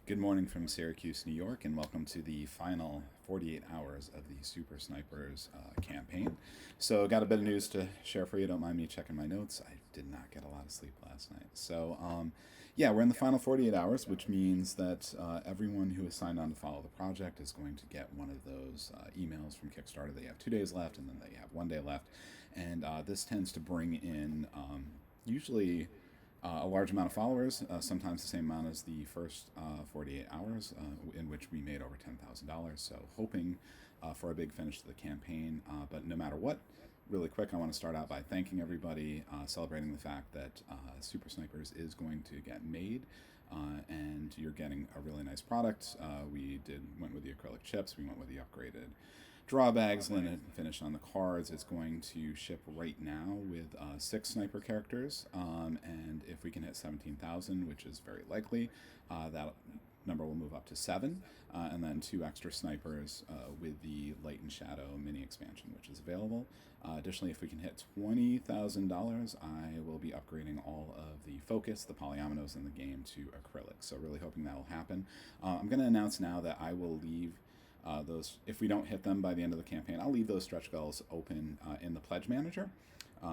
Good morning from Syracuse, New York, and welcome to the final 48 hours of the Super Snipers campaign. So, got a bit of news to share for you. Don't mind me checking my notes. I did not get a lot of sleep last night. Yeah, we're in the final 48 hours, which means that everyone who is signed on to follow the project is going to get one of those emails from Kickstarter. They have 2 days left, and then they have 1 day left. And this tends to bring in usually a large amount of followers, sometimes the same amount as the first 48 hours, in which we made over $10,000. So, hoping for a big finish to the campaign. But no matter what, really quick, I want to start out by thanking everybody, celebrating the fact that Super Snipers is going to get made. And you're getting a really nice product. Went with the acrylic chips. We went with the upgraded drawbags, linen finish on the cards. It's going to ship right now with 6 sniper characters, and if we can hit 17,000, which is very likely, that number will move up to 7, and then 2 extra snipers with the Light and Shadow mini expansion, which is available. Additionally, if we can hit $20,000, I will be upgrading all of the focus, the polyominoes in the game to acrylic. So really hoping that will happen. I'm going to announce now that I will leave those, if we don't hit them by the end of the campaign, I'll leave those stretch goals open in the pledge manager,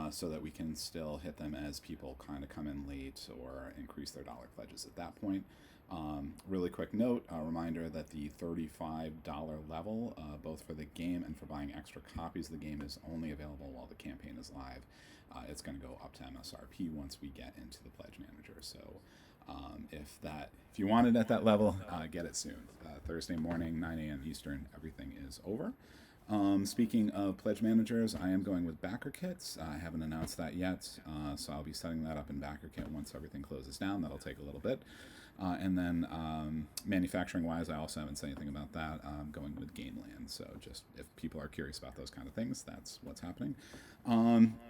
so that we can still hit them as people kind of come in late or increase their dollar pledges at that point. Really quick note, a reminder that the $35 level, both for the game and for buying extra copies of the game, is only available while the campaign is live. It's going to go up to MSRP once we get into the pledge manager. So if you want it at that level, get it soon. Thursday morning, 9 a.m. Eastern, everything is over. Speaking of pledge managers, I am going with Backer Kits. I haven't announced that yet, so I'll be setting that up in Backer Kit once everything closes down. That'll take a little bit. And then manufacturing-wise, I also haven't said anything about that. I'm going with Gameland. So just if people are curious about those kind of things, that's what's happening.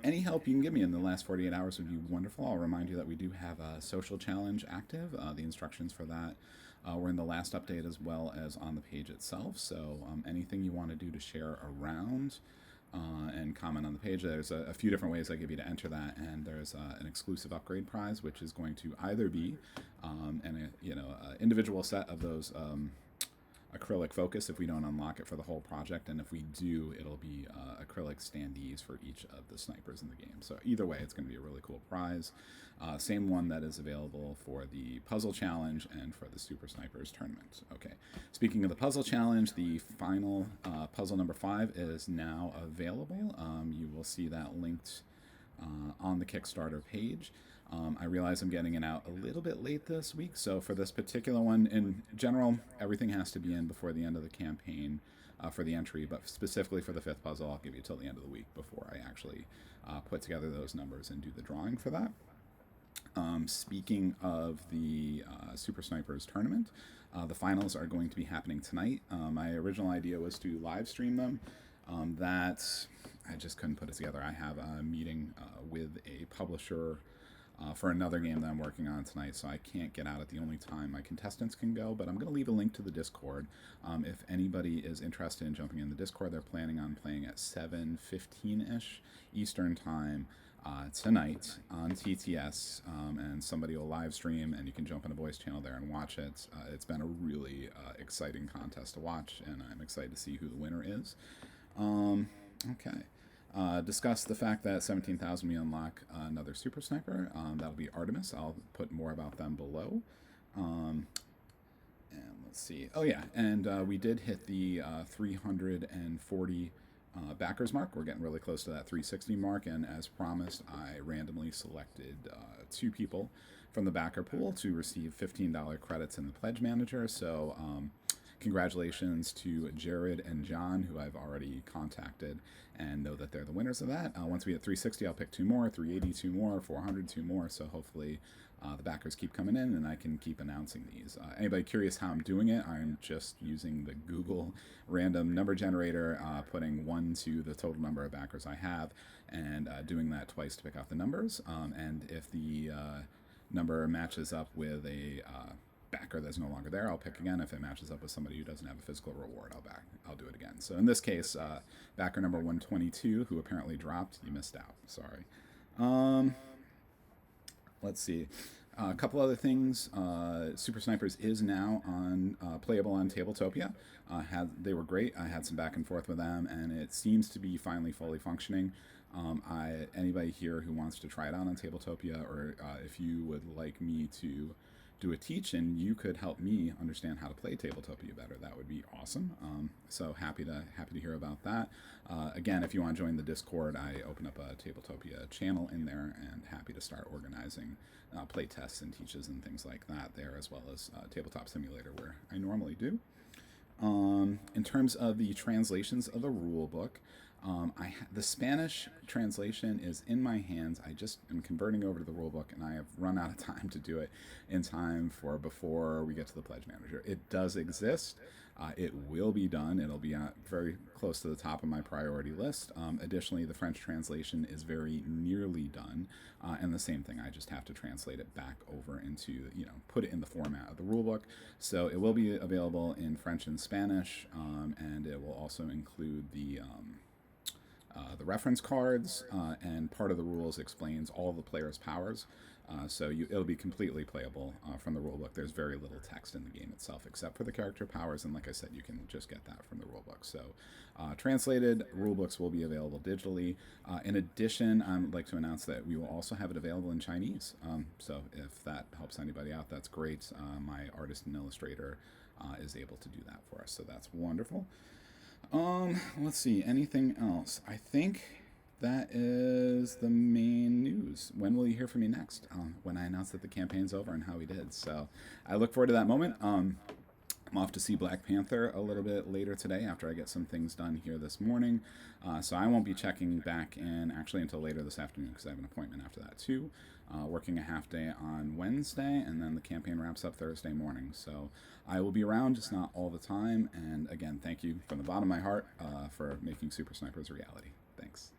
Any help you can give me in the last 48 hours would be wonderful. I'll remind you that we do have a social challenge active. The instructions for that were in the last update as well as on the page itself. So anything you want to do to share around and comment on the page, there's a few different ways I give you to enter that, and there's an exclusive upgrade prize, which is going to either be an individual set of those acrylic focus if we don't unlock it for the whole project, and if we do, it'll be acrylic standees for each of the snipers in the game. So either way, it's going to be a really cool prize. Same one that is available for the puzzle challenge and for the Super Snipers tournament. Okay, speaking of the puzzle challenge, the final puzzle number 5 is now available. You will see that linked on the Kickstarter page. I realize I'm getting it out a little bit late this week, so for this particular one, in general, everything has to be in before the end of the campaign for the entry, but specifically for the 5th puzzle, I'll give you till the end of the week before I actually put together those numbers and do the drawing for that. Speaking of the Super Snipers tournament, the finals are going to be happening tonight. My original idea was to live stream them. That I just couldn't put it together. I have a meeting with a publisher for another game that I'm working on tonight, so I can't get out at the only time my contestants can go, but I'm going to leave a link to the Discord. If anybody is interested in jumping in the Discord, they're planning on playing at 7:15-ish Eastern Time tonight on TTS, and somebody will live stream, and you can jump in a voice channel there and watch it. It's been a really exciting contest to watch, and I'm excited to see who the winner is. Okay. Discuss the fact that 17,000 we unlock another Super Sniper. That'll be Artemis. I'll put more about them below. And let's see. Oh, yeah. And we did hit the 340 backers mark. We're getting really close to that 360 mark. And as promised, I randomly selected 2 people from the backer pool to receive $15 credits in the Pledge Manager. So congratulations to Jared and John, who I've already contacted and know that they're the winners of that. Once we hit 360, I'll pick 2 more, 380, 2 more, 400, 2 more. So hopefully the backers keep coming in and I can keep announcing these. Anybody curious how I'm doing it? I'm just using the Google random number generator, putting 1 to the total number of backers I have, and doing that twice to pick out the numbers. And if the number matches up with a backer that's no longer there, I'll pick again. If it matches up with somebody who doesn't have a physical reward, I'll do it again. So in this case, backer number 122, who apparently dropped, you missed out. Sorry. Let's see. A couple other things. Super Snipers is now on playable on Tabletopia. They were great. I had some back and forth with them, and it seems to be finally fully functioning. Anybody here who wants to try it out on Tabletopia, or if you would like me to do a teach and you could help me understand how to play Tabletopia better, that would be awesome. So happy to hear about that. Again, if you want to join the Discord, I open up a Tabletopia channel in there, and happy to start organizing play tests and teaches and things like that there, as well as Tabletop Simulator, where I normally do. In terms of the translations of the rule book, the Spanish translation is in my hands. I just am converting over to the rule book, and I have run out of time to do it in time for before we get to the Pledge Manager. It does exist. It will be done. It'll be very close to the top of my priority list. Additionally, the French translation is very nearly done, and the same thing. I just have to translate it back over into, put it in the format of the rulebook. So it will be available in French and Spanish, and it will also include the reference cards, and part of the rules explains all the players' powers. It'll be completely playable from the rulebook. There's very little text in the game itself except for the character powers, and like I said, you can just get that from the rulebook. So translated rulebooks will be available digitally. In addition, I'd like to announce that we will also have it available in Chinese. So if that helps anybody out, that's great. My artist and illustrator is able to do that for us, so that's wonderful. Let's see, anything else? I think that is the main news. When will you hear from me next? When I announce that the campaign's over and how we did. So I look forward to that moment. I'm off to see Black Panther a little bit later today after I get some things done here this morning. So I won't be checking back in actually until later this afternoon, because I have an appointment after that too. Working a half day on Wednesday, and then the campaign wraps up Thursday morning. So I will be around, just not all the time. And again, thank you from the bottom of my heart for making Super Snipers a reality. Thanks.